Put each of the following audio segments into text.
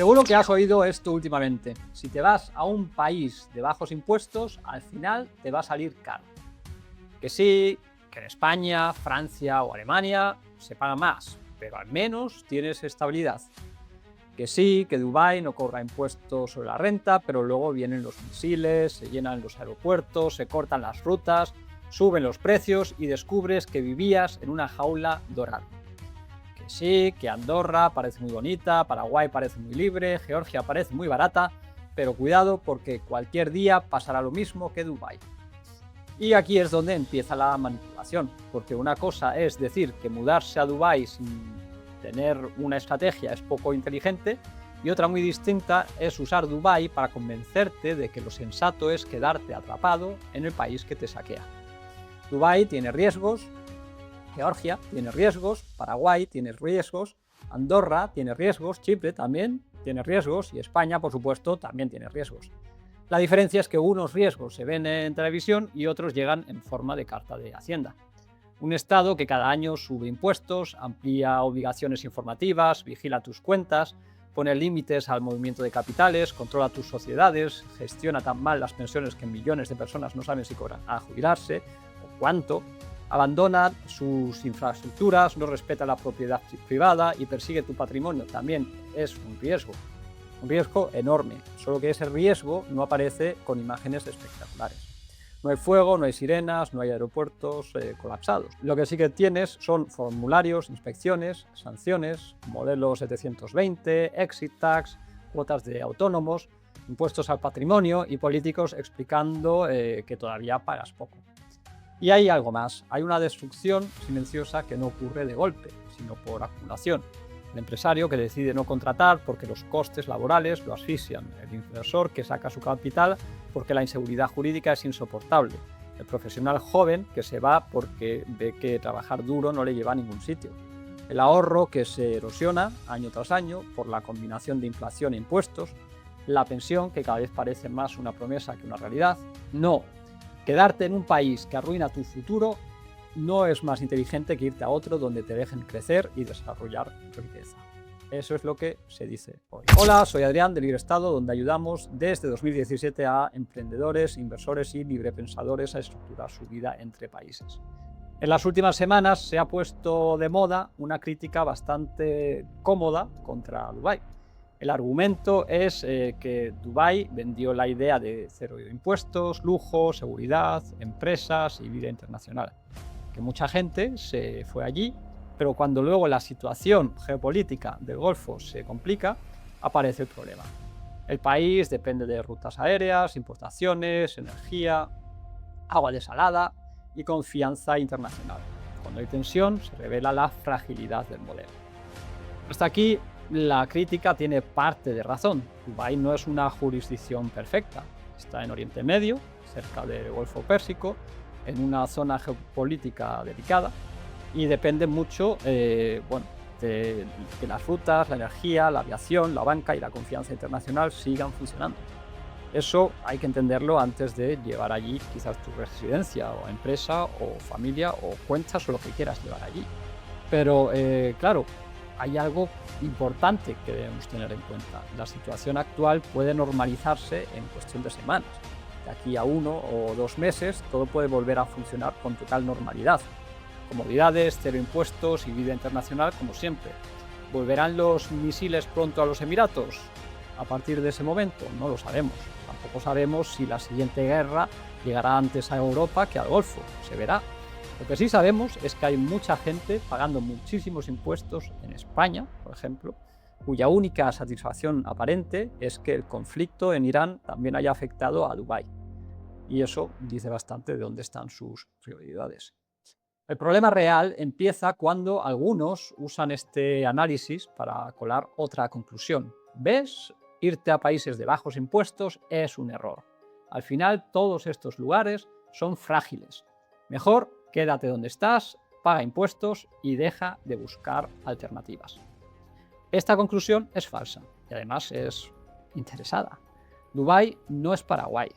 Seguro que has oído esto últimamente. Si te vas a un país de bajos impuestos, al final te va a salir caro. Que sí, que en España, Francia o Alemania se paga más, pero al menos tienes estabilidad. Que sí, que Dubái no cobra impuestos sobre la renta, pero luego vienen los misiles, se llenan los aeropuertos, se cortan las rutas, suben los precios y descubres que vivías en una jaula dorada. Que sí, que Andorra parece muy bonita, Paraguay parece muy libre, Georgia parece muy barata, pero cuidado porque cualquier día pasará lo mismo que Dubái. Y aquí es donde empieza la manipulación, porque una cosa es decir que mudarse a Dubái sin tener una estrategia es poco inteligente, y otra muy distinta es usar Dubái para convencerte de que lo sensato es quedarte atrapado en el país que te saquea. Dubái tiene riesgos, Georgia tiene riesgos, Paraguay tiene riesgos, Andorra tiene riesgos, Chipre también tiene riesgos y España, por supuesto, también tiene riesgos. La diferencia es que unos riesgos se ven en televisión y otros llegan en forma de carta de Hacienda. Un Estado que cada año sube impuestos, amplía obligaciones informativas, vigila tus cuentas, pone límites al movimiento de capitales, controla tus sociedades, gestiona tan mal las pensiones que millones de personas no saben si cobran a jubilarse o cuánto, abandona sus infraestructuras, no respeta la propiedad privada y persigue tu patrimonio. También es un riesgo enorme, solo que ese riesgo no aparece con imágenes espectaculares. No hay fuego, no hay sirenas, no hay aeropuertos colapsados. Lo que sí que tienes son formularios, inspecciones, sanciones, modelo 720, exit tax, cuotas de autónomos, impuestos al patrimonio y políticos explicando que todavía pagas poco. Y hay algo más, hay una destrucción silenciosa que no ocurre de golpe, sino por acumulación. El empresario que decide no contratar porque los costes laborales lo asfixian, el inversor que saca su capital porque la inseguridad jurídica es insoportable, el profesional joven que se va porque ve que trabajar duro no le lleva a ningún sitio, el ahorro que se erosiona año tras año por la combinación de inflación e impuestos, la pensión que cada vez parece más una promesa que una realidad. No, quedarte en un país que arruina tu futuro no es más inteligente que irte a otro donde te dejen crecer y desarrollar riqueza. Eso es lo que se dice hoy. Hola, soy Adrián de Libre Estado, donde ayudamos desde 2017 a emprendedores, inversores y librepensadores a estructurar su vida entre países. En las últimas semanas se ha puesto de moda una crítica bastante cómoda contra Dubái. El argumento es que Dubái vendió la idea de cero impuestos, lujo, seguridad, empresas y vida internacional. Que mucha gente se fue allí, pero cuando luego la situación geopolítica del Golfo se complica, aparece el problema. El país depende de rutas aéreas, importaciones, energía, agua desalada y confianza internacional. Cuando hay tensión, se revela la fragilidad del modelo. Hasta aquí, la crítica tiene parte de razón. Dubái no es una jurisdicción perfecta. Está en Oriente Medio, cerca del Golfo Pérsico, en una zona geopolítica delicada y depende mucho de que las rutas, la energía, la aviación, la banca y la confianza internacional sigan funcionando. Eso hay que entenderlo antes de llevar allí quizás tu residencia o empresa o familia o cuentas o lo que quieras llevar allí. Pero claro, hay algo importante que debemos tener en cuenta. La situación actual puede normalizarse en cuestión de semanas. De aquí a 1 o 2 meses todo puede volver a funcionar con total normalidad. Comodidades, cero impuestos y vida internacional como siempre. ¿Volverán los misiles pronto a los Emiratos? A partir de ese momento no lo sabemos. Tampoco sabemos si la siguiente guerra llegará antes a Europa que al Golfo. Se verá. Lo que sí sabemos es que hay mucha gente pagando muchísimos impuestos en España, por ejemplo, cuya única satisfacción aparente es que el conflicto en Irán también haya afectado a Dubái. Y eso dice bastante de dónde están sus prioridades. El problema real empieza cuando algunos usan este análisis para colar otra conclusión. ¿Ves? Irte a países de bajos impuestos es un error. Al final, todos estos lugares son frágiles. Mejor quédate donde estás, paga impuestos y deja de buscar alternativas. Esta conclusión es falsa y además es interesada. Dubái no es Paraguay.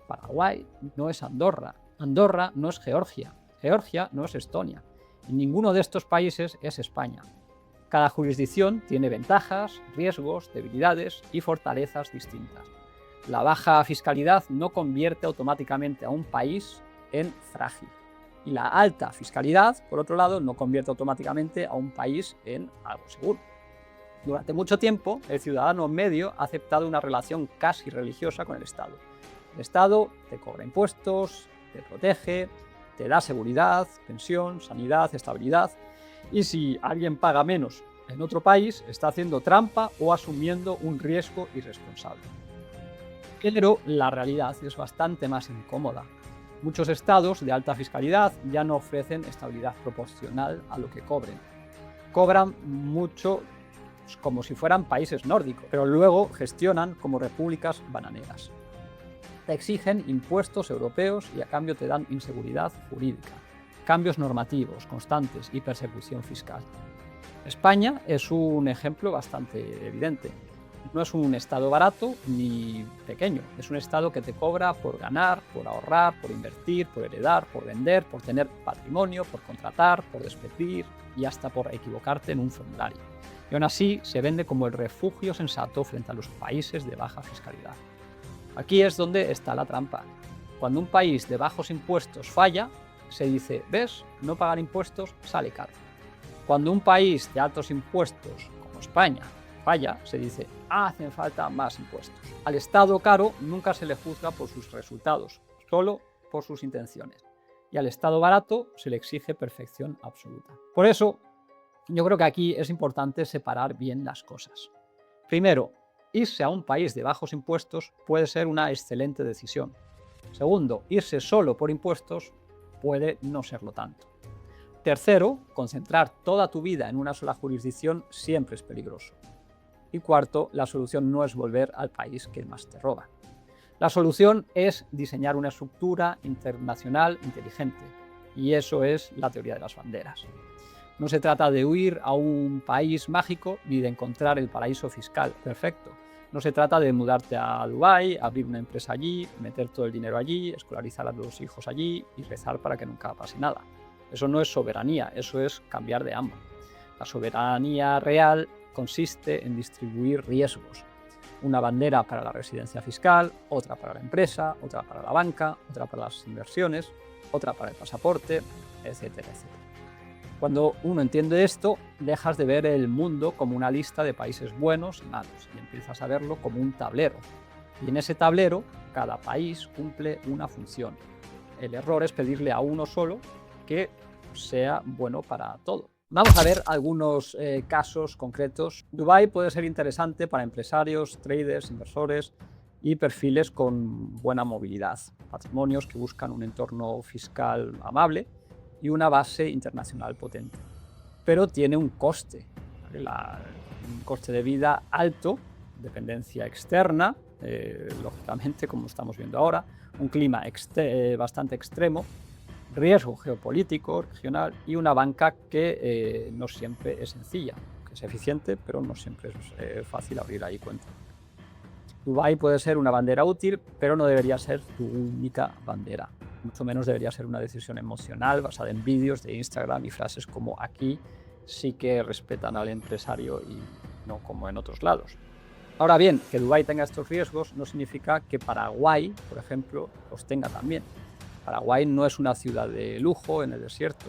Paraguay no es Andorra. Andorra no es Georgia. Georgia no es Estonia. Y ninguno de estos países es España. Cada jurisdicción tiene ventajas, riesgos, debilidades y fortalezas distintas. La baja fiscalidad no convierte automáticamente a un país en frágil. Y la alta fiscalidad, por otro lado, no convierte automáticamente a un país en algo seguro. Durante mucho tiempo, el ciudadano medio ha aceptado una relación casi religiosa con el Estado. El Estado te cobra impuestos, te protege, te da seguridad, pensión, sanidad, estabilidad. Y si alguien paga menos en otro país, está haciendo trampa o asumiendo un riesgo irresponsable. Pero la realidad es bastante más incómoda. Muchos estados de alta fiscalidad ya no ofrecen estabilidad proporcional a lo que cobren. Cobran mucho como si fueran países nórdicos, pero luego gestionan como repúblicas bananeras. Te exigen impuestos europeos y a cambio te dan inseguridad jurídica, cambios normativos constantes y persecución fiscal. España es un ejemplo bastante evidente. No es un estado barato ni pequeño, es un estado que te cobra por ganar, por ahorrar, por invertir, por heredar, por vender, por tener patrimonio, por contratar, por despedir y hasta por equivocarte en un formulario. Y aún así se vende como el refugio sensato frente a los países de baja fiscalidad. Aquí es donde está la trampa. Cuando un país de bajos impuestos falla, se dice, ¿ves? No pagar impuestos sale caro. Cuando un país de altos impuestos, como España, falla, se dice, hacen falta más impuestos. Al Estado caro nunca se le juzga por sus resultados, solo por sus intenciones. Y al Estado barato se le exige perfección absoluta. Por eso, yo creo que aquí es importante separar bien las cosas. Primero, irse a un país de bajos impuestos puede ser una excelente decisión. Segundo, irse solo por impuestos puede no serlo tanto. Tercero, concentrar toda tu vida en una sola jurisdicción siempre es peligroso. Y cuarto, la solución no es volver al país que más te roba. La solución es diseñar una estructura internacional inteligente. Y eso es la teoría de las banderas. No se trata de huir a un país mágico ni de encontrar el paraíso fiscal perfecto. No se trata de mudarte a Dubái, abrir una empresa allí, meter todo el dinero allí, escolarizar a los hijos allí y rezar para que nunca pase nada. Eso no es soberanía, eso es cambiar de amo. La soberanía real consiste en distribuir riesgos. Una bandera para la residencia fiscal, otra para la empresa, otra para la banca, otra para las inversiones, otra para el pasaporte, etcétera, etcétera. Cuando uno entiende esto, dejas de ver el mundo como una lista de países buenos y malos y empiezas a verlo como un tablero. Y en ese tablero, cada país cumple una función. El error es pedirle a uno solo que sea bueno para todo. Vamos a ver algunos casos concretos. Dubái puede ser interesante para empresarios, traders, inversores y perfiles con buena movilidad, patrimonios que buscan un entorno fiscal amable y una base internacional potente. Pero tiene un coste, un coste de vida alto, dependencia externa, lógicamente, como estamos viendo ahora, un clima bastante extremo, riesgo geopolítico, regional y una banca que no siempre es sencilla, que es eficiente, pero no siempre es fácil abrir ahí cuenta. Dubái puede ser una bandera útil, pero no debería ser tu única bandera. Mucho menos debería ser una decisión emocional basada en vídeos de Instagram y frases como aquí sí que respetan al empresario y no como en otros lados. Ahora bien, que Dubái tenga estos riesgos no significa que Paraguay, por ejemplo, los tenga también. Paraguay no es una ciudad de lujo en el desierto.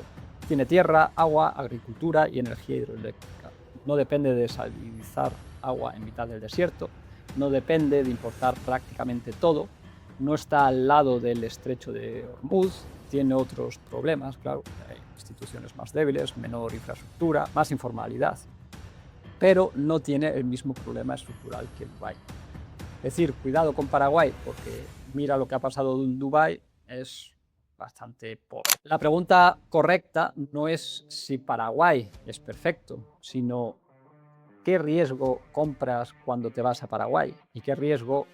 Tiene tierra, agua, agricultura y energía hidroeléctrica. No depende de salinizar agua en mitad del desierto, no depende de importar prácticamente todo, no está al lado del estrecho de Hormuz, tiene otros problemas, claro, hay instituciones más débiles, menor infraestructura, más informalidad, pero no tiene el mismo problema estructural que Dubái. Es decir, cuidado con Paraguay, porque mira lo que ha pasado en Dubái, es bastante pobre. La pregunta correcta no es si Paraguay es perfecto, sino qué riesgo compras cuando te vas a Paraguay y qué riesgo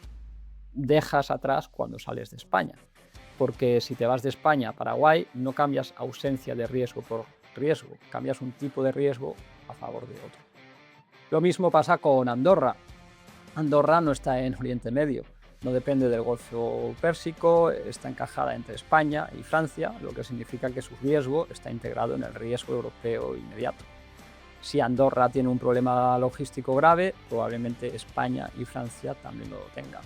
dejas atrás cuando sales de España. Porque si te vas de España a Paraguay, no cambias ausencia de riesgo por riesgo, cambias un tipo de riesgo a favor de otro. Lo mismo pasa con Andorra. Andorra no está en Oriente Medio, no depende del Golfo Pérsico, está encajada entre España y Francia, lo que significa que su riesgo está integrado en el riesgo europeo inmediato. Si Andorra tiene un problema logístico grave, probablemente España y Francia también lo tengan.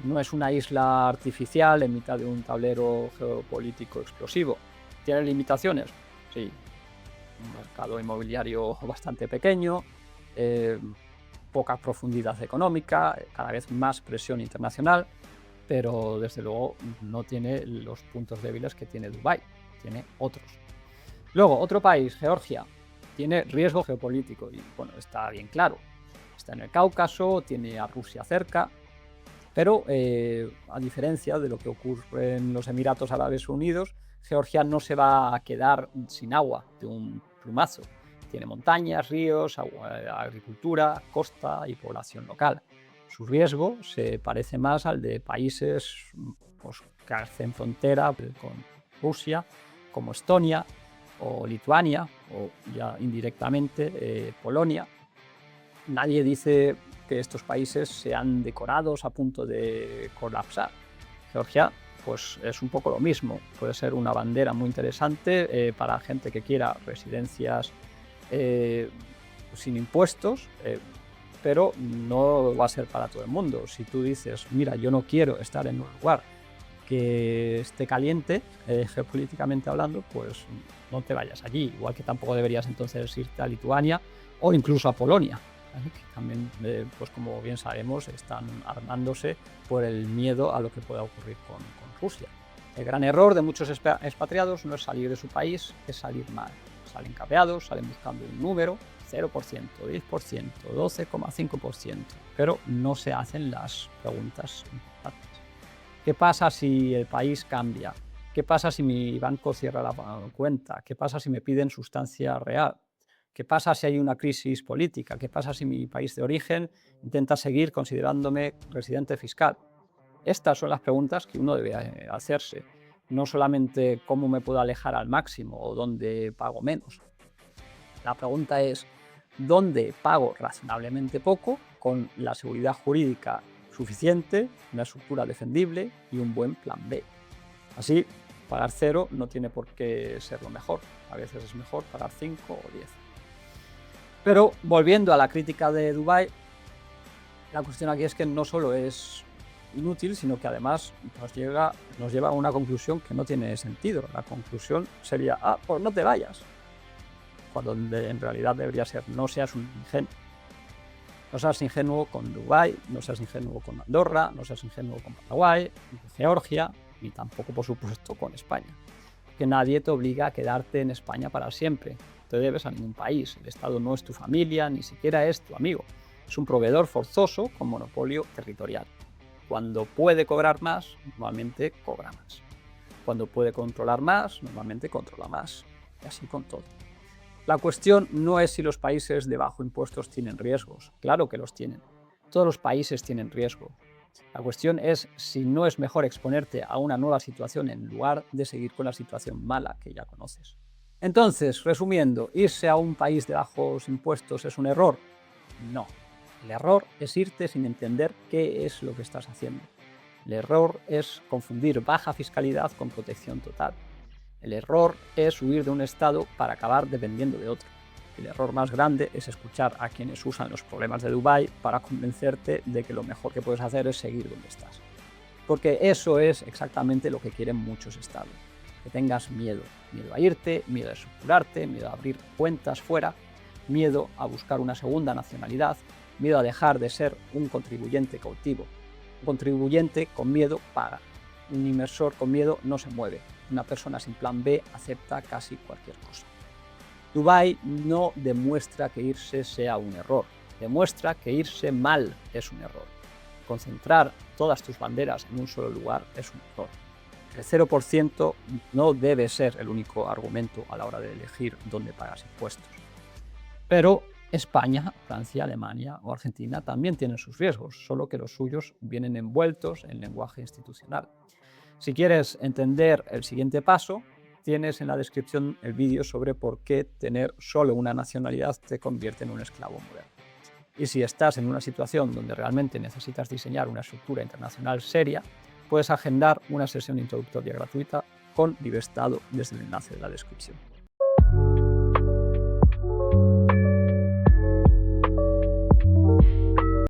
No es una isla artificial en mitad de un tablero geopolítico explosivo. ¿Tiene limitaciones? Sí. Un mercado inmobiliario bastante pequeño, poca profundidad económica, cada vez más presión internacional, pero desde luego no tiene los puntos débiles que tiene Dubái, tiene otros. Luego, otro país, Georgia, tiene riesgo geopolítico y bueno, está bien claro. Está en el Cáucaso, tiene a Rusia cerca, pero a diferencia de lo que ocurre en los Emiratos Árabes Unidos, Georgia no se va a quedar sin agua de un plumazo. Tiene montañas, ríos, agricultura, costa y población local. Su riesgo se parece más al de países pues, que hacen frontera con Rusia, como Estonia o Lituania, o ya indirectamente Polonia. Nadie dice que estos países sean decorados a punto de colapsar. Georgia pues es un poco lo mismo, puede ser una bandera muy interesante para gente que quiera residencias sin impuestos, pero no va a ser para todo el mundo. Si tú dices, mira, yo no quiero estar en un lugar que esté caliente, geopolíticamente hablando, pues no te vayas allí, igual que tampoco deberías entonces irte a Lituania o incluso a Polonia, ¿vale? Que también, pues como bien sabemos, están armándose por el miedo a lo que pueda ocurrir con Rusia. El gran error de muchos expatriados no es salir de su país, es salir mal. Salen capeados, salen buscando un número, 0%, 10%, 12,5%, pero no se hacen las preguntas importantes. ¿Qué pasa si el país cambia? ¿Qué pasa si mi banco cierra la cuenta? ¿Qué pasa si me piden sustancia real? ¿Qué pasa si hay una crisis política? ¿Qué pasa si mi país de origen intenta seguir considerándome residente fiscal? Estas son las preguntas que uno debe hacerse, no solamente cómo me puedo alejar al máximo o dónde pago menos. La pregunta es dónde pago razonablemente poco con la seguridad jurídica suficiente, una estructura defendible y un buen plan B. Así, pagar 0 no tiene por qué ser lo mejor. A veces es mejor pagar 5 o 10. Pero volviendo a la crítica de Dubái, la cuestión aquí es que no solo es inútil, sino que además nos lleva a una conclusión que no tiene sentido. La conclusión sería, pues no te vayas. Cuando en realidad debería ser, no seas un ingenuo. No seas ingenuo con Dubái, no seas ingenuo con Andorra, no seas ingenuo con Paraguay, con Georgia, ni tampoco, por supuesto, con España. Que nadie te obliga a quedarte en España para siempre. No te debes a ningún país. El Estado no es tu familia, ni siquiera es tu amigo. Es un proveedor forzoso con monopolio territorial. Cuando puede cobrar más, normalmente cobra más. Cuando puede controlar más, normalmente controla más. Y así con todo. La cuestión no es si los países de bajo impuestos tienen riesgos. Claro que los tienen. Todos los países tienen riesgo. La cuestión es si no es mejor exponerte a una nueva situación en lugar de seguir con la situación mala que ya conoces. Entonces, resumiendo, ¿irse a un país de bajos impuestos es un error? No. El error es irte sin entender qué es lo que estás haciendo. El error es confundir baja fiscalidad con protección total. El error es huir de un estado para acabar dependiendo de otro. El error más grande es escuchar a quienes usan los problemas de Dubái para convencerte de que lo mejor que puedes hacer es seguir donde estás. Porque eso es exactamente lo que quieren muchos estados. Que tengas miedo. Miedo a irte, miedo a estructurarte, miedo a abrir cuentas fuera, miedo a buscar una segunda nacionalidad, miedo a dejar de ser un contribuyente cautivo. Un contribuyente con miedo paga. Un inversor con miedo no se mueve. Una persona sin plan B acepta casi cualquier cosa. Dubái no demuestra que irse sea un error, demuestra que irse mal es un error. Concentrar todas tus banderas en un solo lugar es un error. El 0% no debe ser el único argumento a la hora de elegir dónde pagas impuestos. Pero España, Francia, Alemania o Argentina también tienen sus riesgos, solo que los suyos vienen envueltos en lenguaje institucional. Si quieres entender el siguiente paso, tienes en la descripción el vídeo sobre por qué tener solo una nacionalidad te convierte en un esclavo moderno. Y si estás en una situación donde realmente necesitas diseñar una estructura internacional seria, puedes agendar una sesión introductoria gratuita con Liberestado desde el enlace de la descripción.